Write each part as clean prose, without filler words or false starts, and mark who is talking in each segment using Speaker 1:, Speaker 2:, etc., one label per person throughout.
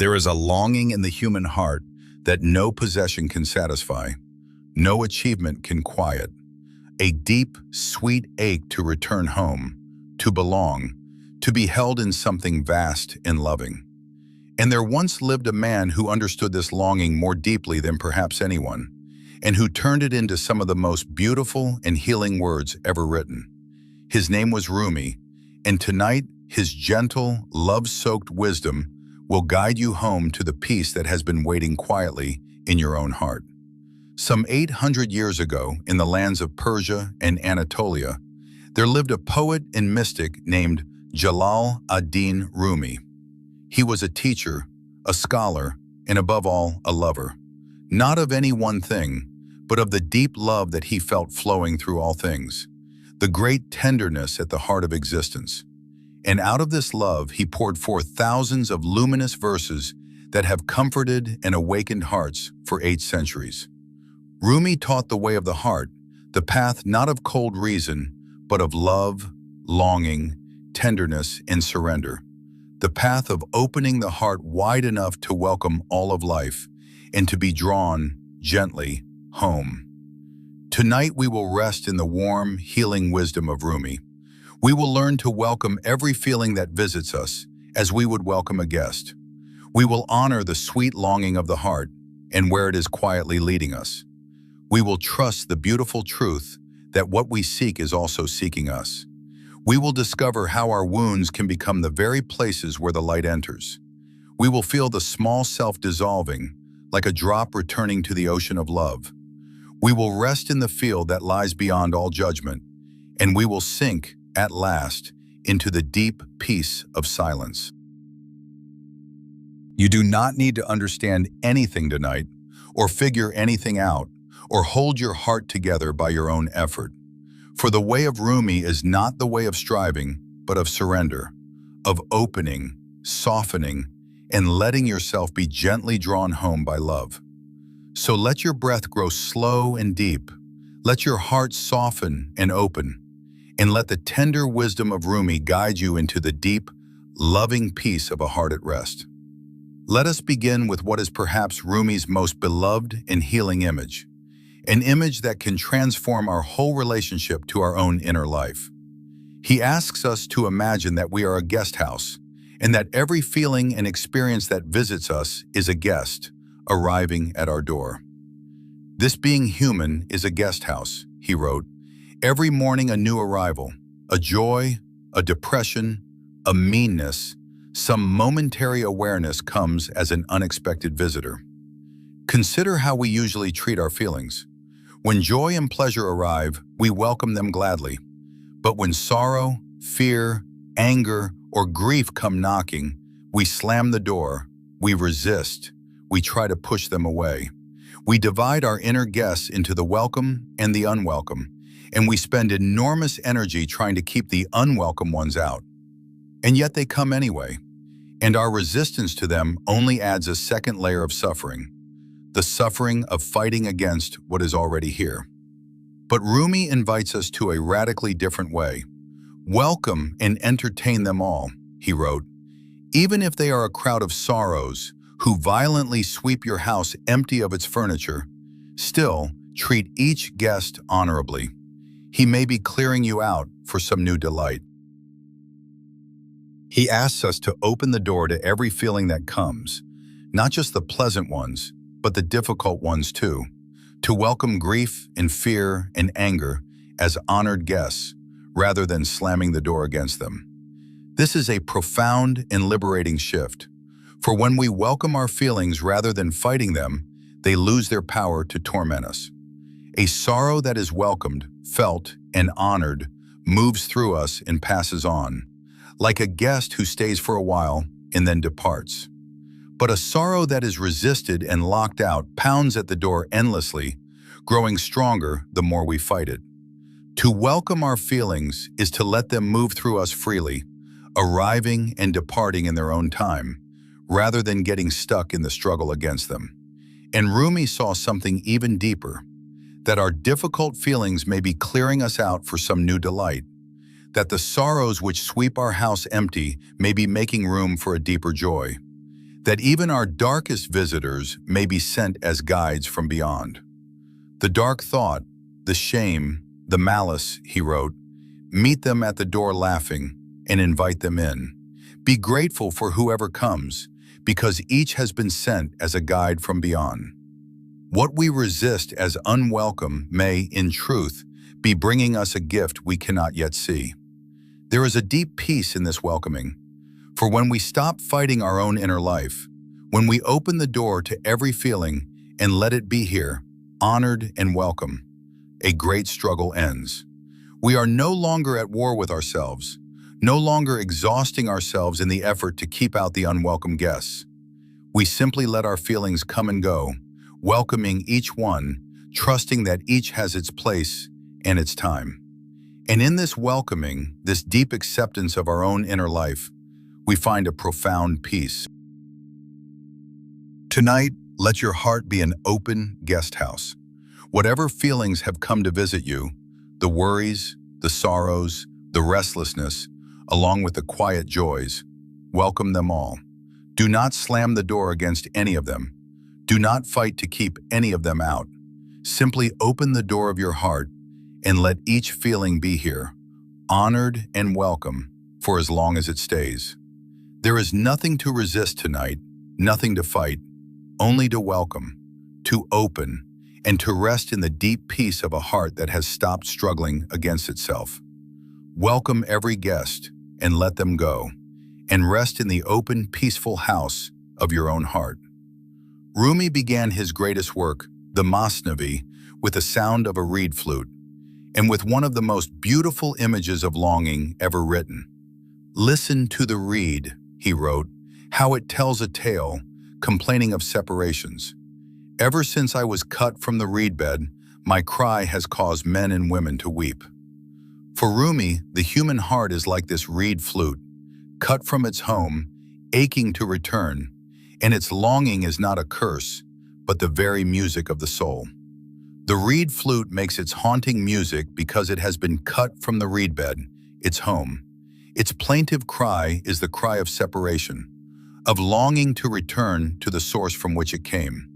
Speaker 1: There is a longing in the human heart that no possession can satisfy, no achievement can quiet. A deep, sweet ache to return home, to belong, to be held in something vast and loving. And there once lived a man who understood this longing more deeply than perhaps anyone, and who turned it into some of the most beautiful and healing words ever written. His name was Rumi, and tonight his gentle, love-soaked wisdom will guide you home to the peace that has been waiting quietly in your own heart. Some 800 years ago, in the lands of Persia and Anatolia, there lived a poet and mystic named Jalal ad-Din Rumi. He was a teacher, a scholar, and above all, a lover. Not of any one thing, but of the deep love that he felt flowing through all things, the great tenderness at the heart of existence. And out of this love, he poured forth thousands of luminous verses that have comforted and awakened hearts for 8 centuries. Rumi taught the way of the heart, the path not of cold reason, but of love, longing, tenderness, and surrender. The path of opening the heart wide enough to welcome all of life and to be drawn gently home. Tonight we will rest in the warm, healing wisdom of Rumi. We will learn to welcome every feeling that visits us as we would welcome a guest. We will honor the sweet longing of the heart and where it is quietly leading us. We will trust the beautiful truth that what we seek is also seeking us. We will discover how our wounds can become the very places where the light enters. We will feel the small self dissolving, like a drop returning to the ocean of love. We will rest in the field that lies beyond all judgment, and we will sink, at last, into the deep peace of silence. You do not need to understand anything tonight, or figure anything out, or hold your heart together by your own effort. For the way of Rumi is not the way of striving, but of surrender, of opening, softening, and letting yourself be gently drawn home by love. So let your breath grow slow and deep. Let your heart soften and open, and let the tender wisdom of Rumi guide you into the deep, loving peace of a heart at rest. Let us begin with what is perhaps Rumi's most beloved and healing image, an image that can transform our whole relationship to our own inner life. He asks us to imagine that we are a guest house, and that every feeling and experience that visits us is a guest arriving at our door. This being human is a guest house, he wrote. Every morning a new arrival, a joy, a depression, a meanness, some momentary awareness comes as an unexpected visitor. Consider how we usually treat our feelings. When joy and pleasure arrive, we welcome them gladly. But when sorrow, fear, anger, or grief come knocking, we slam the door, we resist, we try to push them away. We divide our inner guests into the welcome and the unwelcome, and we spend enormous energy trying to keep the unwelcome ones out. And yet they come anyway, and our resistance to them only adds a second layer of suffering, the suffering of fighting against what is already here. But Rumi invites us to a radically different way. Welcome and entertain them all, he wrote. Even if they are a crowd of sorrows who violently sweep your house empty of its furniture, still treat each guest honorably. He may be clearing you out for some new delight. He asks us to open the door to every feeling that comes, not just the pleasant ones, but the difficult ones too, to welcome grief and fear and anger as honored guests, rather than slamming the door against them. This is a profound and liberating shift, for when we welcome our feelings rather than fighting them, they lose their power to torment us. A sorrow that is welcomed, felt, and honored moves through us and passes on, like a guest who stays for a while and then departs. But a sorrow that is resisted and locked out pounds at the door endlessly, growing stronger the more we fight it. To welcome our feelings is to let them move through us freely, arriving and departing in their own time, rather than getting stuck in the struggle against them. And Rumi saw something even deeper, that our difficult feelings may be clearing us out for some new delight, that the sorrows which sweep our house empty may be making room for a deeper joy, that even our darkest visitors may be sent as guides from beyond. The dark thought, the shame, the malice, he wrote, meet them at the door laughing and invite them in. Be grateful for whoever comes, because each has been sent as a guide from beyond. What we resist as unwelcome may, in truth, be bringing us a gift we cannot yet see. There is a deep peace in this welcoming, for when we stop fighting our own inner life, when we open the door to every feeling and let it be here, honored and welcome, a great struggle ends. We are no longer at war with ourselves, no longer exhausting ourselves in the effort to keep out the unwelcome guests. We simply let our feelings come and go, welcoming each one, trusting that each has its place and its time. And in this welcoming, this deep acceptance of our own inner life, we find a profound peace. Tonight, let your heart be an open guest house. Whatever feelings have come to visit you, the worries, the sorrows, the restlessness, along with the quiet joys, welcome them all. Do not slam the door against any of them. Do not fight to keep any of them out. Simply open the door of your heart and let each feeling be here, honored and welcome for as long as it stays. There is nothing to resist tonight, nothing to fight, only to welcome, to open, and to rest in the deep peace of a heart that has stopped struggling against itself. Welcome every guest and let them go, and rest in the open, peaceful house of your own heart. Rumi began his greatest work, the Masnavi, with the sound of a reed flute, and with one of the most beautiful images of longing ever written. Listen to the reed, he wrote, how it tells a tale, complaining of separations. Ever since I was cut from the reed bed, my cry has caused men and women to weep. For Rumi, the human heart is like this reed flute, cut from its home, aching to return, and its longing is not a curse, but the very music of the soul. The reed flute makes its haunting music because it has been cut from the reed bed, its home. Its plaintive cry is the cry of separation, of longing to return to the source from which it came.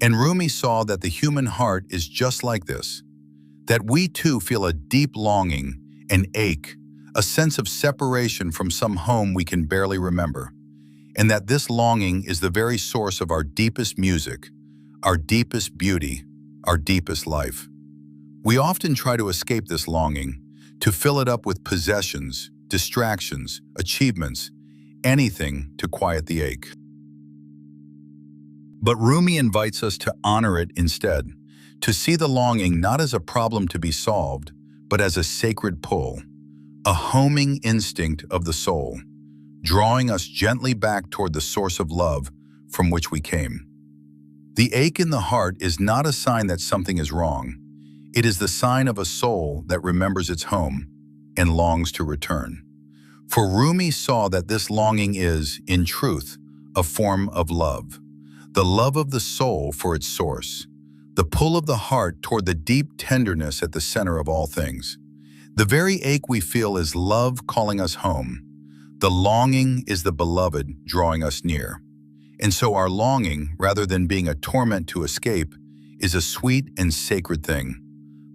Speaker 1: And Rumi saw that the human heart is just like this, that we too feel a deep longing, an ache, a sense of separation from some home we can barely remember, and that this longing is the very source of our deepest music, our deepest beauty, our deepest life. We often try to escape this longing, to fill it up with possessions, distractions, achievements, anything to quiet the ache. But Rumi invites us to honor it instead, to see the longing not as a problem to be solved, but as a sacred pull, a homing instinct of the soul, drawing us gently back toward the source of love from which we came. The ache in the heart is not a sign that something is wrong. It is the sign of a soul that remembers its home and longs to return. For Rumi saw that this longing is, in truth, a form of love, the love of the soul for its source, the pull of the heart toward the deep tenderness at the center of all things. The very ache we feel is love calling us home. The longing is the beloved drawing us near. And so our longing, rather than being a torment to escape, is a sweet and sacred thing.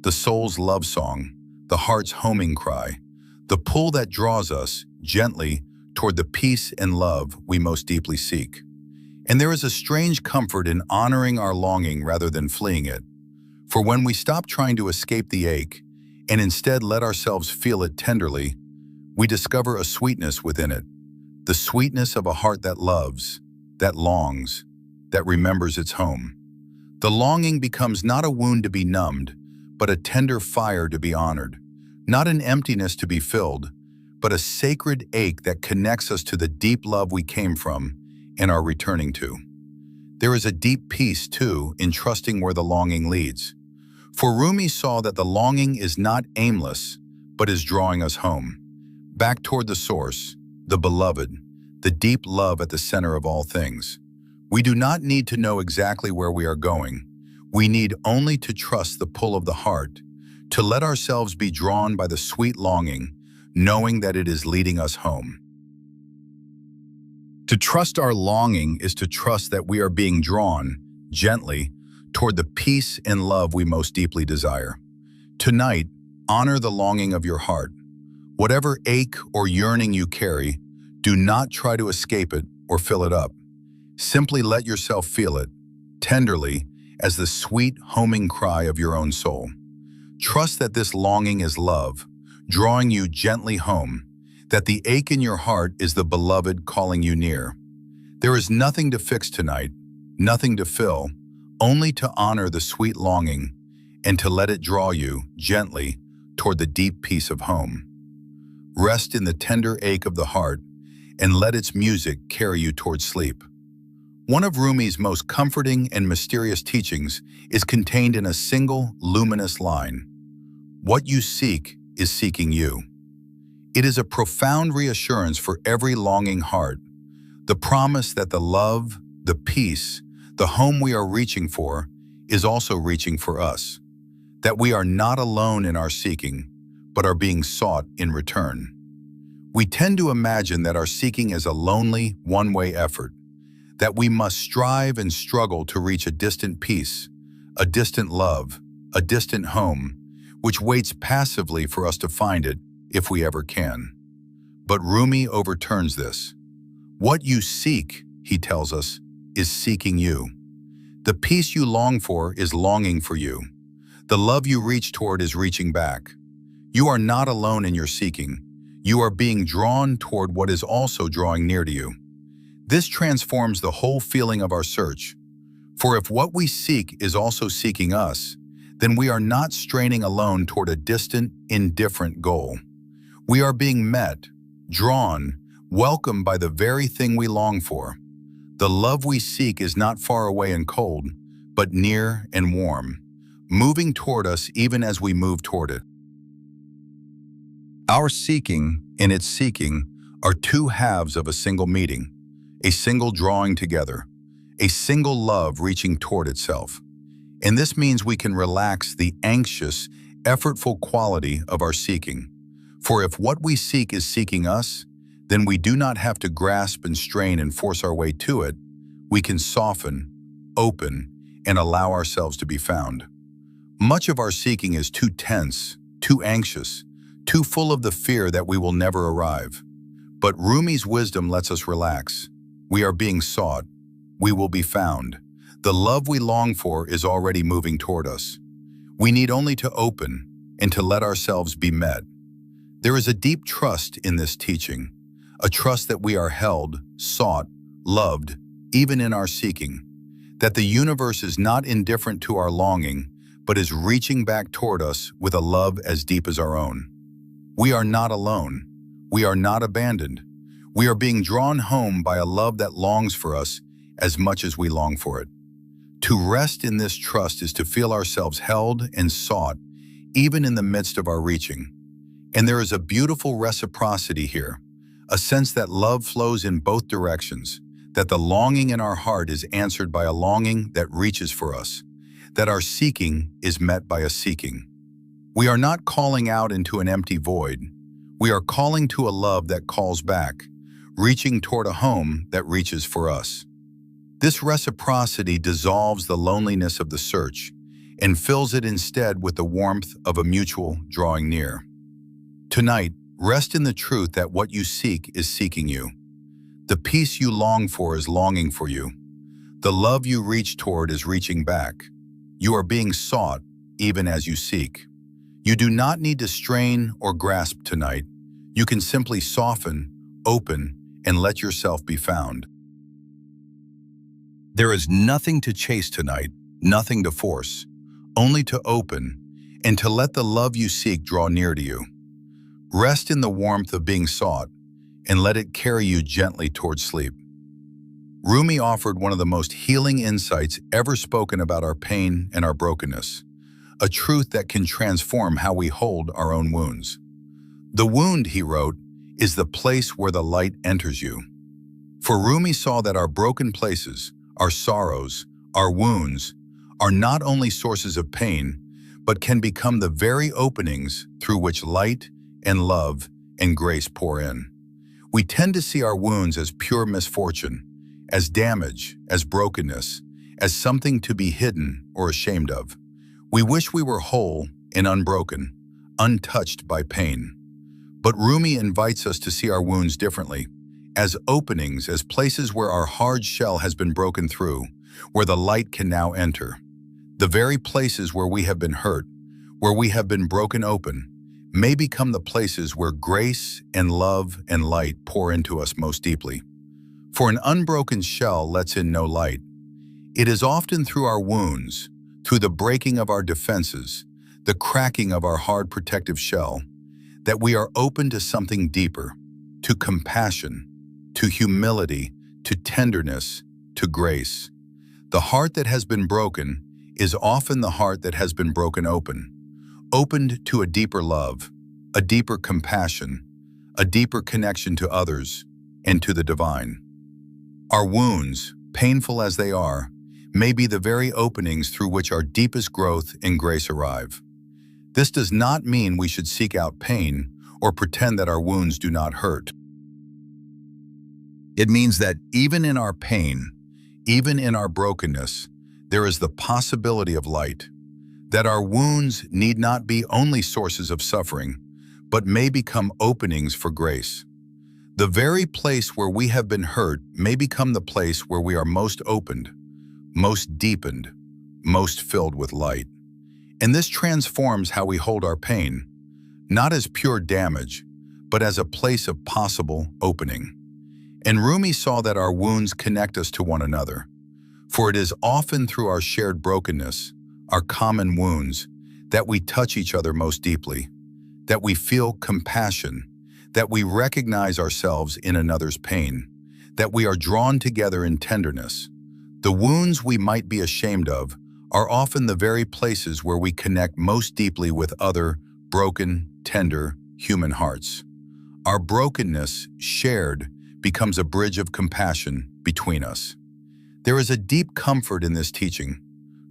Speaker 1: The soul's love song, the heart's homing cry, the pull that draws us, gently, toward the peace and love we most deeply seek. And there is a strange comfort in honoring our longing rather than fleeing it. For when we stop trying to escape the ache, and instead let ourselves feel it tenderly, we discover a sweetness within it, the sweetness of a heart that loves, that longs, that remembers its home. The longing becomes not a wound to be numbed, but a tender fire to be honored, not an emptiness to be filled, but a sacred ache that connects us to the deep love we came from and are returning to. There is a deep peace, too, in trusting where the longing leads. For Rumi saw that the longing is not aimless, but is drawing us home, back toward the source, the beloved, the deep love at the center of all things. We do not need to know exactly where we are going. We need only to trust the pull of the heart, to let ourselves be drawn by the sweet longing, knowing that it is leading us home. To trust our longing is to trust that we are being drawn, gently, toward the peace and love we most deeply desire. Tonight, honor the longing of your heart. Whatever ache or yearning you carry, do not try to escape it or fill it up. Simply let yourself feel it, tenderly, as the sweet, homing cry of your own soul. Trust that this longing is love, drawing you gently home, that the ache in your heart is the beloved calling you near. There is nothing to fix tonight, nothing to fill, only to honor the sweet longing and to let it draw you, gently, toward the deep peace of home. Rest in the tender ache of the heart and let its music carry you toward sleep. One of Rumi's most comforting and mysterious teachings is contained in a single, luminous line. What you seek is seeking you. It is a profound reassurance for every longing heart, the promise that the love, the peace, the home we are reaching for is also reaching for us, that we are not alone in our seeking, but are being sought in return. We tend to imagine that our seeking is a lonely, one-way effort, that we must strive and struggle to reach a distant peace, a distant love, a distant home, which waits passively for us to find it if we ever can. But Rumi overturns this. What you seek, he tells us, is seeking you. The peace you long for is longing for you. The love you reach toward is reaching back. You are not alone in your seeking. You are being drawn toward what is also drawing near to you. This transforms the whole feeling of our search. For if what we seek is also seeking us, then we are not straining alone toward a distant, indifferent goal. We are being met, drawn, welcomed by the very thing we long for. The love we seek is not far away and cold, but near and warm, moving toward us even as we move toward it. Our seeking and its seeking are two halves of a single meeting, a single drawing together, a single love reaching toward itself. And this means we can relax the anxious, effortful quality of our seeking. For if what we seek is seeking us, then we do not have to grasp and strain and force our way to it. We can soften, open, and allow ourselves to be found. Much of our seeking is too tense, too anxious, too full of the fear that we will never arrive. But Rumi's wisdom lets us relax. We are being sought. We will be found. The love we long for is already moving toward us. We need only to open and to let ourselves be met. There is a deep trust in this teaching, a trust that we are held, sought, loved, even in our seeking, that the universe is not indifferent to our longing, but is reaching back toward us with a love as deep as our own. We are not alone. We are not abandoned. We are being drawn home by a love that longs for us as much as we long for it. To rest in this trust is to feel ourselves held and sought, even in the midst of our reaching. And there is a beautiful reciprocity here, a sense that love flows in both directions, that the longing in our heart is answered by a longing that reaches for us, that our seeking is met by a seeking. We are not calling out into an empty void. We are calling to a love that calls back, reaching toward a home that reaches for us. This reciprocity dissolves the loneliness of the search and fills it instead with the warmth of a mutual drawing near. Tonight, rest in the truth that what you seek is seeking you. The peace you long for is longing for you. The love you reach toward is reaching back. You are being sought even as you seek. You do not need to strain or grasp tonight. You can simply soften, open, and let yourself be found. There is nothing to chase tonight, nothing to force, only to open and to let the love you seek draw near to you. Rest in the warmth of being sought and let it carry you gently towards sleep. Rumi offered one of the most healing insights ever spoken about our pain and our brokenness, a truth that can transform how we hold our own wounds. The wound, he wrote, is the place where the light enters you. For Rumi saw that our broken places, our sorrows, our wounds, are not only sources of pain, but can become the very openings through which light and love and grace pour in. We tend to see our wounds as pure misfortune, as damage, as brokenness, as something to be hidden or ashamed of. We wish we were whole and unbroken, untouched by pain. But Rumi invites us to see our wounds differently, as openings, as places where our hard shell has been broken through, where the light can now enter. The very places where we have been hurt, where we have been broken open, may become the places where grace and love and light pour into us most deeply. For an unbroken shell lets in no light. It is often through our wounds, through the breaking of our defenses, the cracking of our hard protective shell, that we are open to something deeper, to compassion, to humility, to tenderness, to grace. The heart that has been broken is often the heart that has been broken open, opened to a deeper love, a deeper compassion, a deeper connection to others and to the divine. Our wounds, painful as they are, may be the very openings through which our deepest growth and grace arrive. This does not mean we should seek out pain or pretend that our wounds do not hurt. It means that even in our pain, even in our brokenness, there is the possibility of light, that our wounds need not be only sources of suffering, but may become openings for grace. The very place where we have been hurt may become the place where we are most opened, most deepened, most filled with light. And this transforms how we hold our pain, not as pure damage, but as a place of possible opening. And Rumi saw that our wounds connect us to one another, for it is often through our shared brokenness, our common wounds, that we touch each other most deeply, that we feel compassion, that we recognize ourselves in another's pain, that we are drawn together in tenderness. The wounds we might be ashamed of are often the very places where we connect most deeply with other broken, tender, human hearts. Our brokenness, shared, becomes a bridge of compassion between us. There is a deep comfort in this teaching,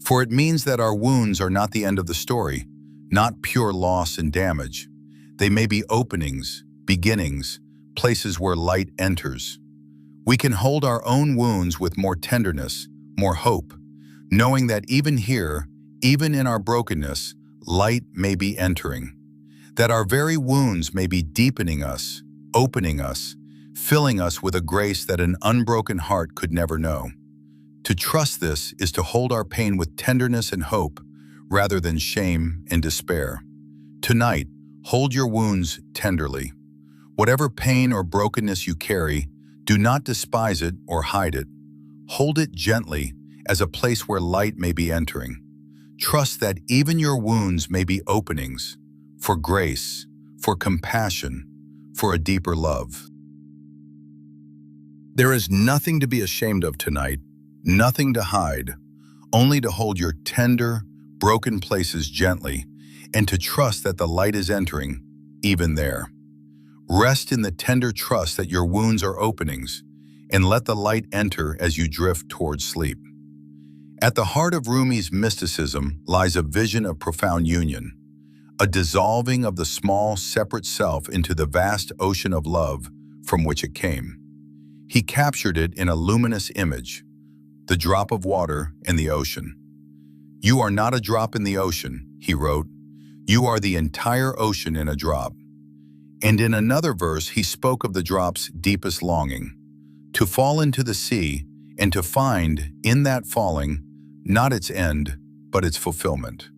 Speaker 1: for it means that our wounds are not the end of the story, not pure loss and damage. They may be openings, beginnings, places where light enters. We can hold our own wounds with more tenderness, more hope, knowing that even here, even in our brokenness, light may be entering, that our very wounds may be deepening us, opening us, filling us with a grace that an unbroken heart could never know. To trust this is to hold our pain with tenderness and hope, rather than shame and despair. Tonight, hold your wounds tenderly. Whatever pain or brokenness you carry, do not despise it or hide it. Hold it gently as a place where light may be entering. Trust that even your wounds may be openings for grace, for compassion, for a deeper love. There is nothing to be ashamed of tonight, nothing to hide, only to hold your tender, broken places gently and to trust that the light is entering, even there. Rest in the tender trust that your wounds are openings and let the light enter as you drift towards sleep. At the heart of Rumi's mysticism lies a vision of profound union, a dissolving of the small, separate self into the vast ocean of love from which it came. He captured it in a luminous image, the drop of water in the ocean. "You are not a drop in the ocean," he wrote. "You are the entire ocean in a drop." And in another verse, he spoke of the drop's deepest longing, to fall into the sea and to find, in that falling, not its end, but its fulfillment.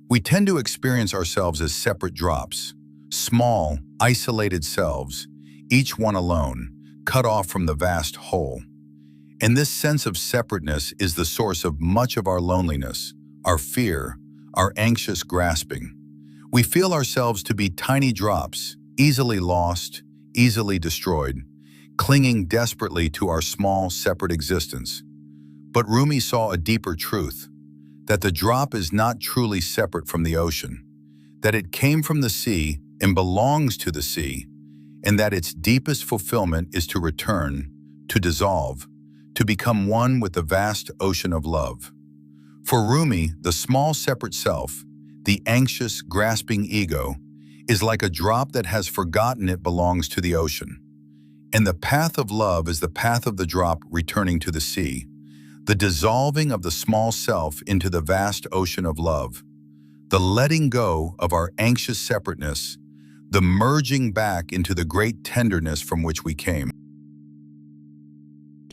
Speaker 1: We tend to experience ourselves as separate drops, small, isolated selves, each one alone, cut off from the vast whole. And this sense of separateness is the source of much of our loneliness, our fear, our anxious grasping. We feel ourselves to be tiny drops, easily lost, easily destroyed, clinging desperately to our small, separate existence. But Rumi saw a deeper truth, that the drop is not truly separate from the ocean, that it came from the sea and belongs to the sea, and that its deepest fulfillment is to return, to dissolve, to become one with the vast ocean of love. For Rumi, the small separate self, the anxious, grasping ego, is like a drop that has forgotten it belongs to the ocean. And the path of love is the path of the drop returning to the sea, the dissolving of the small self into the vast ocean of love, the letting go of our anxious separateness, the merging back into the great tenderness from which we came.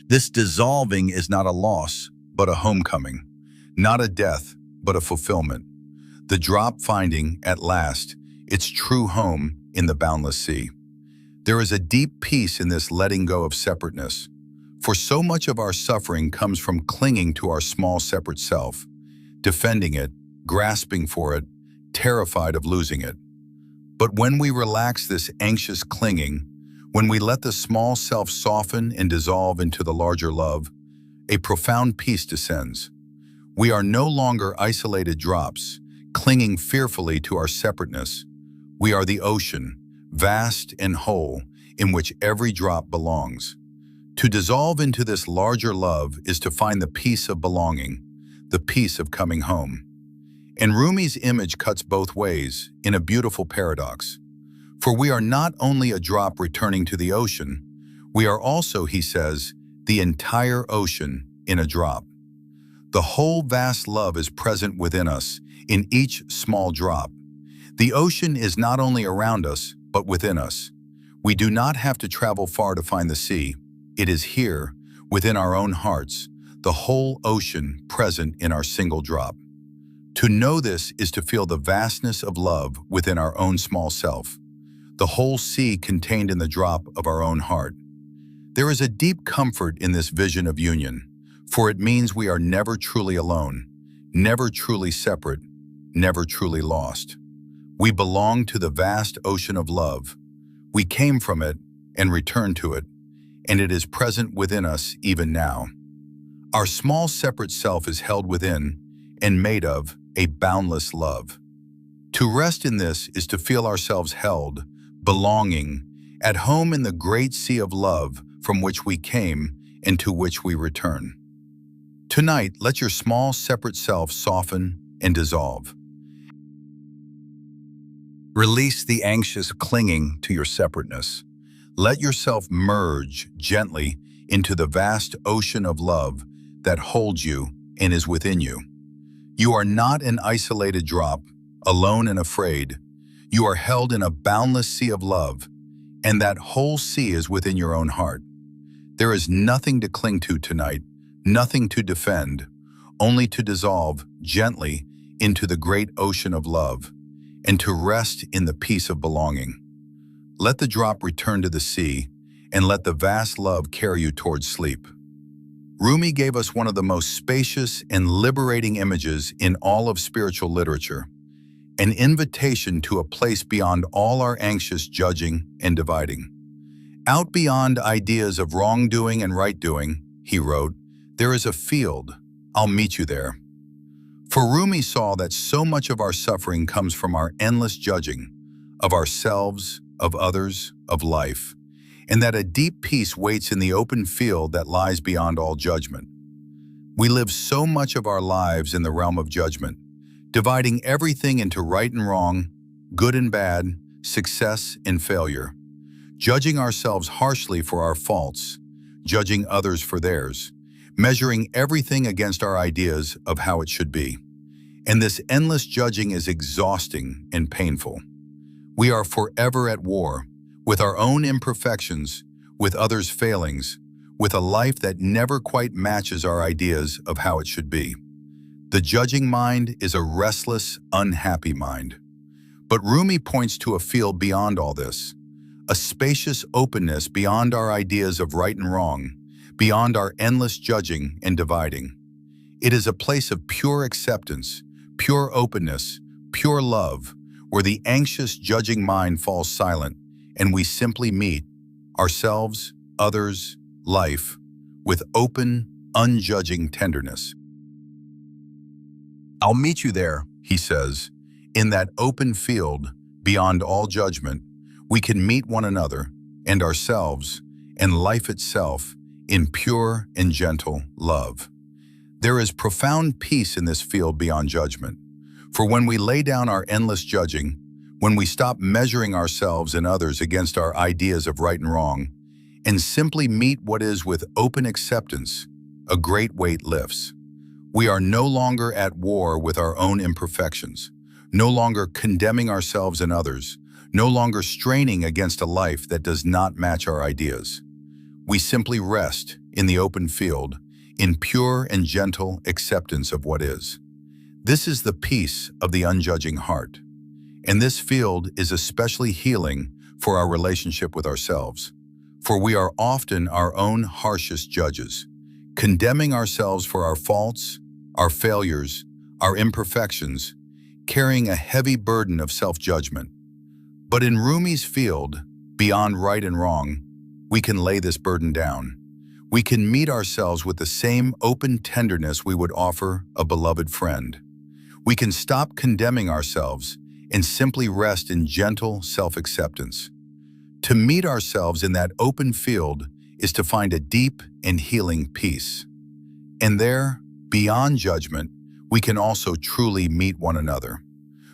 Speaker 1: This dissolving is not a loss, but a homecoming, not a death, but a fulfillment. The drop finding, at last, its true home in the boundless sea. There is a deep peace in this letting go of separateness, for so much of our suffering comes from clinging to our small separate self, defending it, grasping for it, terrified of losing it. But when we relax this anxious clinging, when we let the small self soften and dissolve into the larger love, a profound peace descends. We are no longer isolated drops, clinging fearfully to our separateness. We are the ocean, vast and whole, in which every drop belongs. To dissolve into this larger love is to find the peace of belonging, the peace of coming home. And Rumi's image cuts both ways in a beautiful paradox. For we are not only a drop returning to the ocean, we are also, he says, the entire ocean in a drop. The whole vast love is present within us, in each small drop. The ocean is not only around us, but within us. We do not have to travel far to find the sea. It is here, within our own hearts, the whole ocean present in our single drop. To know this is to feel the vastness of love within our own small self, the whole sea contained in the drop of our own heart. There is a deep comfort in this vision of union, for it means we are never truly alone, never truly separate, never truly lost. We belong to the vast ocean of love. We came from it and return to it, and it is present within us even now. Our small separate self is held within and made of a boundless love. To rest in this is to feel ourselves held, belonging, at home in the great sea of love from which we came and to which we return. Tonight, let your small separate self soften and dissolve. Release the anxious clinging to your separateness. Let yourself merge gently into the vast ocean of love that holds you and is within you. You are not an isolated drop, alone and afraid. You are held in a boundless sea of love, and that whole sea is within your own heart. There is nothing to cling to tonight, nothing to defend, only to dissolve gently into the great ocean of love, and to rest in the peace of belonging. Let the drop return to the sea, and let the vast love carry you towards sleep. Rumi gave us one of the most spacious and liberating images in all of spiritual literature, an invitation to a place beyond all our anxious judging and dividing. Out beyond ideas of wrongdoing and right-doing, he wrote, there is a field. I'll meet you there. For Rumi saw that so much of our suffering comes from our endless judging of ourselves, of others, of life, and that a deep peace waits in the open field that lies beyond all judgment. We live so much of our lives in the realm of judgment, dividing everything into right and wrong, good and bad, success and failure, judging ourselves harshly for our faults, judging others for theirs, measuring everything against our ideas of how it should be. And this endless judging is exhausting and painful. We are forever at war with our own imperfections, with others' failings, with a life that never quite matches our ideas of how it should be. The judging mind is a restless, unhappy mind. But Rumi points to a field beyond all this, a spacious openness beyond our ideas of right and wrong, beyond our endless judging and dividing. It is a place of pure acceptance, pure openness, pure love, where the anxious, judging mind falls silent and we simply meet ourselves, others, life, with open, unjudging tenderness. I'll meet you there, he says. In that open field, beyond all judgment, we can meet one another and ourselves and life itself in pure and gentle love. There is profound peace in this field beyond judgment. For when we lay down our endless judging, when we stop measuring ourselves and others against our ideas of right and wrong, and simply meet what is with open acceptance, a great weight lifts. We are no longer at war with our own imperfections, no longer condemning ourselves and others, no longer straining against a life that does not match our ideas. We simply rest in the open field, in pure and gentle acceptance of what is. This is the peace of the unjudging heart. And this field is especially healing for our relationship with ourselves, for we are often our own harshest judges, condemning ourselves for our faults, our failures, our imperfections, carrying a heavy burden of self-judgment. But in Rumi's field, beyond right and wrong, we can lay this burden down. We can meet ourselves with the same open tenderness we would offer a beloved friend. We can stop condemning ourselves and simply rest in gentle self-acceptance. To meet ourselves in that open field is to find a deep and healing peace. And there, beyond judgment, we can also truly meet one another.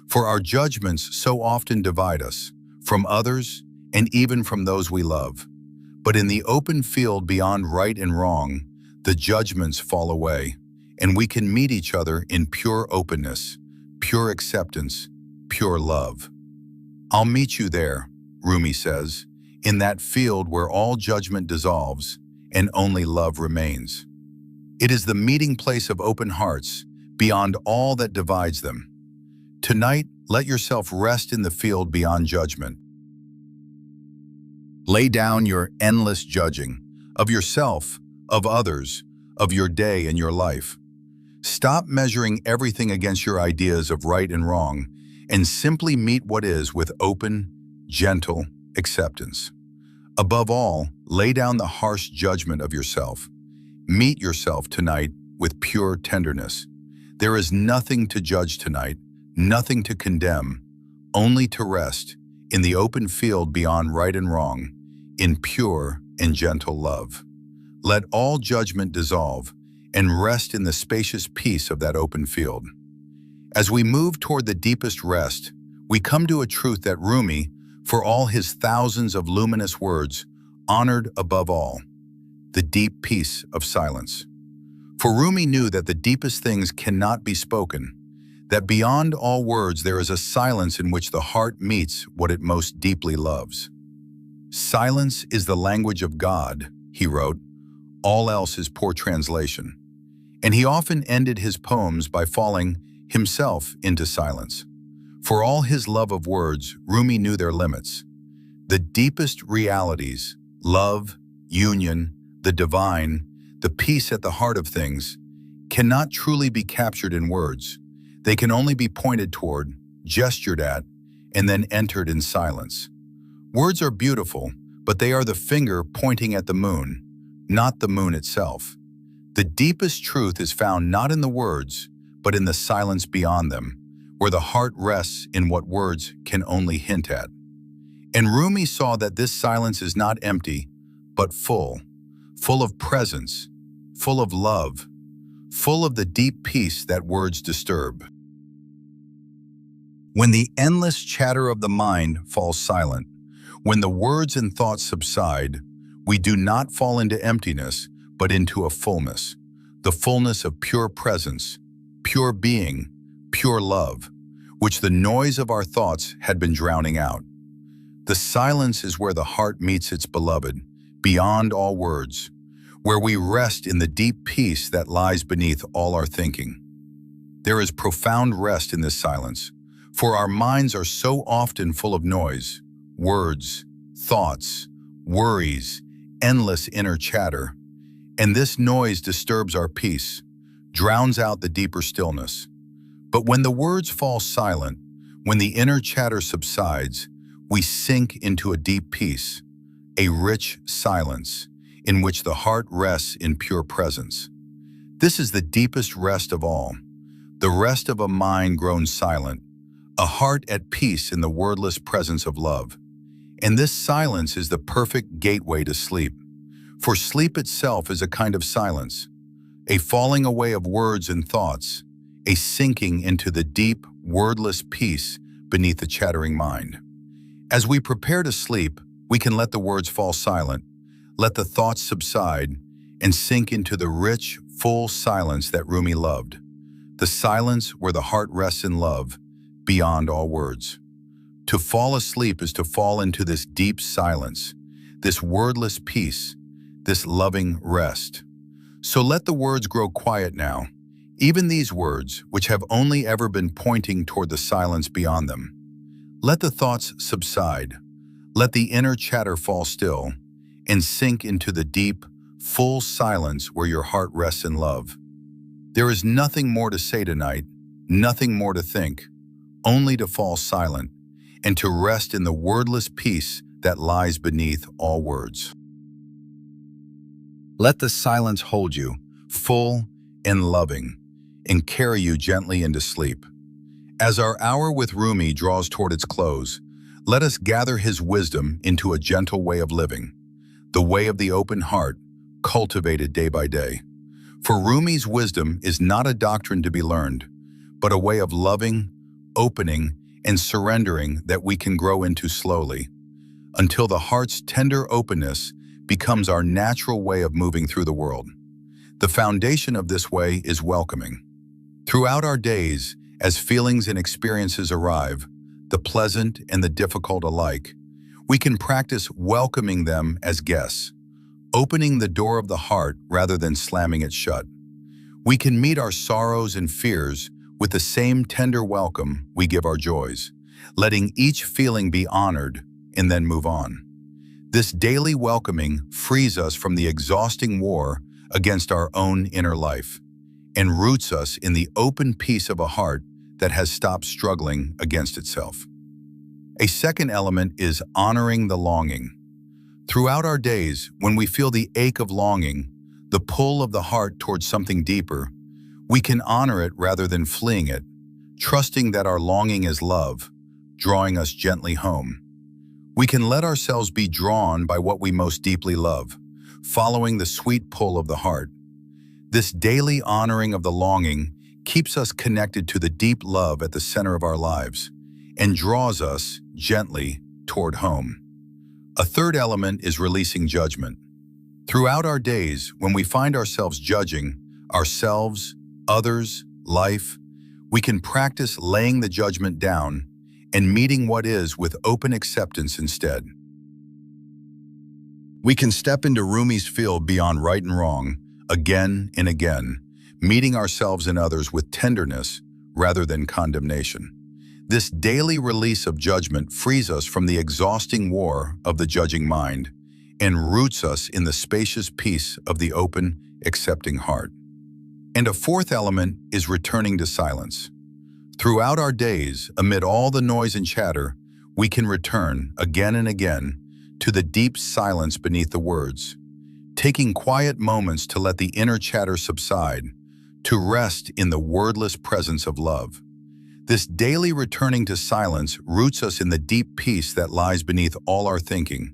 Speaker 1: For our judgments so often divide us, from others and even from those we love. But in the open field beyond right and wrong, the judgments fall away, and we can meet each other in pure openness, pure acceptance, pure love. I'll meet you there, Rumi says, in that field where all judgment dissolves and only love remains. It is the meeting place of open hearts, beyond all that divides them. Tonight, let yourself rest in the field beyond judgment. Lay down your endless judging of yourself, of others, of your day and your life. Stop measuring everything against your ideas of right and wrong, and simply meet what is with open, gentle acceptance. Above all, lay down the harsh judgment of yourself. Meet yourself tonight with pure tenderness. There is nothing to judge tonight, nothing to condemn, only to rest in the open field beyond right and wrong, in pure and gentle love. Let all judgment dissolve and rest in the spacious peace of that open field. As we move toward the deepest rest, we come to a truth that Rumi, for all his thousands of luminous words, honored above all: the deep peace of silence. For Rumi knew that the deepest things cannot be spoken, that beyond all words there is a silence in which the heart meets what it most deeply loves. Silence is the language of God, he wrote. All else is poor translation. And he often ended his poems by falling himself into silence. For all his love of words, Rumi knew their limits. The deepest realities, love, union, the divine, the peace at the heart of things, cannot truly be captured in words. They can only be pointed toward, gestured at, and then entered in silence. Words are beautiful, but they are the finger pointing at the moon, not the moon itself. The deepest truth is found not in the words, but in the silence beyond them, where the heart rests in what words can only hint at. And Rumi saw that this silence is not empty, but full of presence, full of love, full of the deep peace that words disturb. When the endless chatter of the mind falls silent, when the words and thoughts subside, we do not fall into emptiness, but into a fullness, the fullness of pure presence, pure being, pure love, which the noise of our thoughts had been drowning out. The silence is where the heart meets its beloved, beyond all words, where we rest in the deep peace that lies beneath all our thinking. There is profound rest in this silence, for our minds are so often full of noise, words, thoughts, worries, endless inner chatter, and this noise disturbs our peace, drowns out the deeper stillness. But when the words fall silent, when the inner chatter subsides, we sink into a deep peace, a rich silence, in which the heart rests in pure presence. This is the deepest rest of all, the rest of a mind grown silent, a heart at peace in the wordless presence of love. And this silence is the perfect gateway to sleep. For sleep itself is a kind of silence, a falling away of words and thoughts, a sinking into the deep, wordless peace beneath the chattering mind. As we prepare to sleep, we can let the words fall silent, let the thoughts subside and sink into the rich, full silence that Rumi loved. The silence where the heart rests in love, beyond all words. To fall asleep is to fall into this deep silence, this wordless peace, this loving rest. So let the words grow quiet now, even these words, which have only ever been pointing toward the silence beyond them. Let the thoughts subside, let the inner chatter fall still, and sink into the deep, full silence where your heart rests in love. There is nothing more to say tonight, nothing more to think, only to fall silent, and to rest in the wordless peace that lies beneath all words. Let the silence hold you, full and loving, and carry you gently into sleep. As our hour with Rumi draws toward its close, let us gather his wisdom into a gentle way of living, the way of the open heart, cultivated day by day. For Rumi's wisdom is not a doctrine to be learned, but a way of loving, opening, and surrendering that we can grow into slowly, until the heart's tender openness becomes our natural way of moving through the world. The foundation of this way is welcoming. Throughout our days, as feelings and experiences arrive, the pleasant and the difficult alike, we can practice welcoming them as guests, opening the door of the heart rather than slamming it shut. We can meet our sorrows and fears with the same tender welcome we give our joys, letting each feeling be honored and then move on. This daily welcoming frees us from the exhausting war against our own inner life and roots us in the open peace of a heart that has stopped struggling against itself. A second element is honoring the longing. Throughout our days, when we feel the ache of longing, the pull of the heart towards something deeper, we can honor it rather than fleeing it, trusting that our longing is love, drawing us gently home. We can let ourselves be drawn by what we most deeply love, following the sweet pull of the heart. This daily honoring of the longing keeps us connected to the deep love at the center of our lives and draws us gently toward home. A third element is releasing judgment. Throughout our days, when we find ourselves judging ourselves, others, life, we can practice laying the judgment down and meeting what is with open acceptance instead. We can step into Rumi's field beyond right and wrong, again and again, meeting ourselves and others with tenderness rather than condemnation. This daily release of judgment frees us from the exhausting war of the judging mind and roots us in the spacious peace of the open, accepting heart. And a fourth element is returning to silence. Throughout our days, amid all the noise and chatter, we can return, again and again, to the deep silence beneath the words, taking quiet moments to let the inner chatter subside, to rest in the wordless presence of love. This daily returning to silence roots us in the deep peace that lies beneath all our thinking,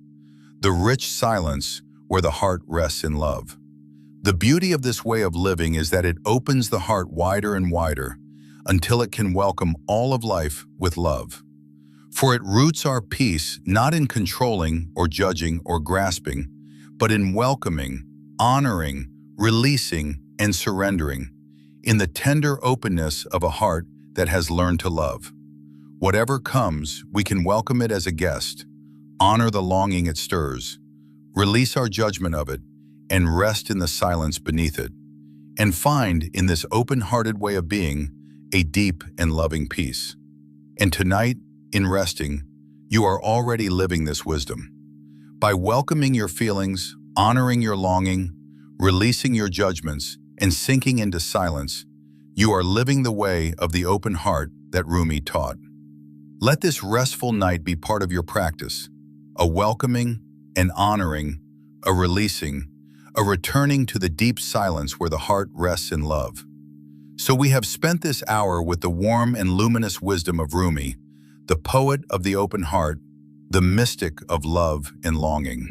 Speaker 1: the rich silence where the heart rests in love. The beauty of this way of living is that it opens the heart wider and wider until it can welcome all of life with love. For it roots our peace not in controlling or judging or grasping, but in welcoming, honoring, releasing, and surrendering, in the tender openness of a heart that has learned to love. Whatever comes, we can welcome it as a guest, honor the longing it stirs, release our judgment of it, and rest in the silence beneath it, and find in this open-hearted way of being a deep and loving peace. And tonight, in resting, you are already living this wisdom. By welcoming your feelings, honoring your longing, releasing your judgments, and sinking into silence, you are living the way of the open heart that Rumi taught. Let this restful night be part of your practice, a welcoming, an honoring, a releasing, a returning to the deep silence where the heart rests in love. So we have spent this hour with the warm and luminous wisdom of Rumi, the poet of the open heart, the mystic of love and longing.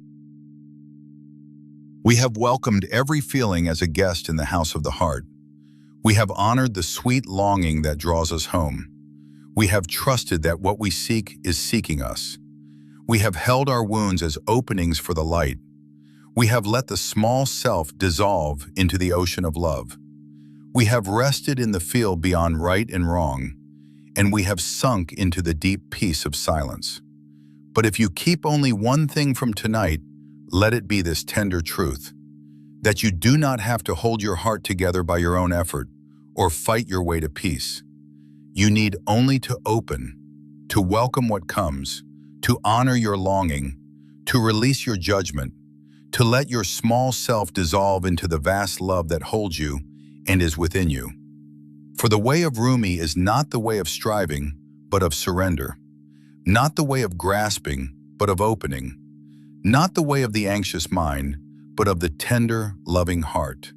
Speaker 1: We have welcomed every feeling as a guest in the house of the heart. We have honored the sweet longing that draws us home. We have trusted that what we seek is seeking us. We have held our wounds as openings for the light. We have let the small self dissolve into the ocean of love. We have rested in the field beyond right and wrong, and we have sunk into the deep peace of silence. But if you keep only one thing from tonight, let it be this tender truth, that you do not have to hold your heart together by your own effort or fight your way to peace. You need only to open, to welcome what comes, to honor your longing, to release your judgment, to let your small self dissolve into the vast love that holds you and is within you. For the way of Rumi is not the way of striving, but of surrender. Not the way of grasping, but of opening. Not the way of the anxious mind, but of the tender, loving heart.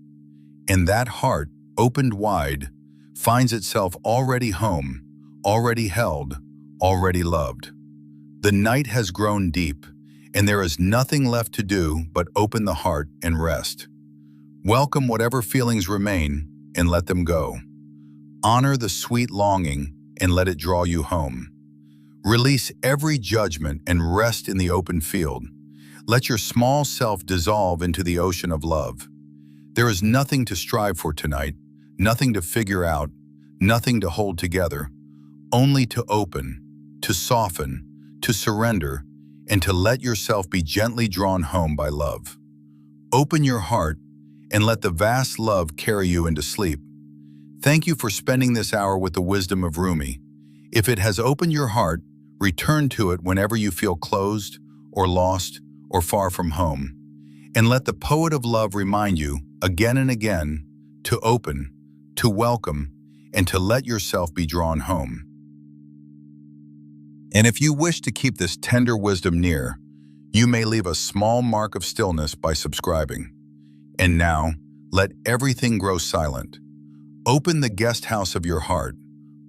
Speaker 1: And that heart, opened wide, finds itself already home, already held, already loved. The night has grown deep, and there is nothing left to do but open the heart and rest. Welcome whatever feelings remain and let them go. Honor the sweet longing and let it draw you home. Release every judgment and rest in the open field. Let your small self dissolve into the ocean of love. There is nothing to strive for tonight, nothing to figure out, nothing to hold together, only to open, to soften, to surrender, and to let yourself be gently drawn home by love. Open your heart and let the vast love carry you into sleep. Thank you for spending this hour with the wisdom of Rumi. If it has opened your heart, return to it whenever you feel closed or lost or far from home. And let the poet of love remind you, again and again, to open, to welcome, and to let yourself be drawn home. And if you wish to keep this tender wisdom near, you may leave a small mark of stillness by subscribing. And now, let everything grow silent. Open the guest house of your heart,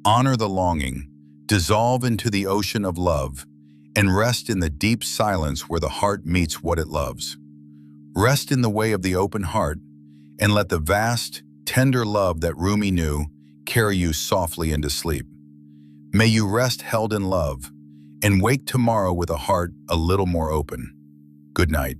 Speaker 1: honor the longing, dissolve into the ocean of love, and rest in the deep silence where the heart meets what it loves. Rest in the way of the open heart, and let the vast, tender love that Rumi knew carry you softly into sleep. May you rest held in love, and wake tomorrow with a heart a little more open. Good night.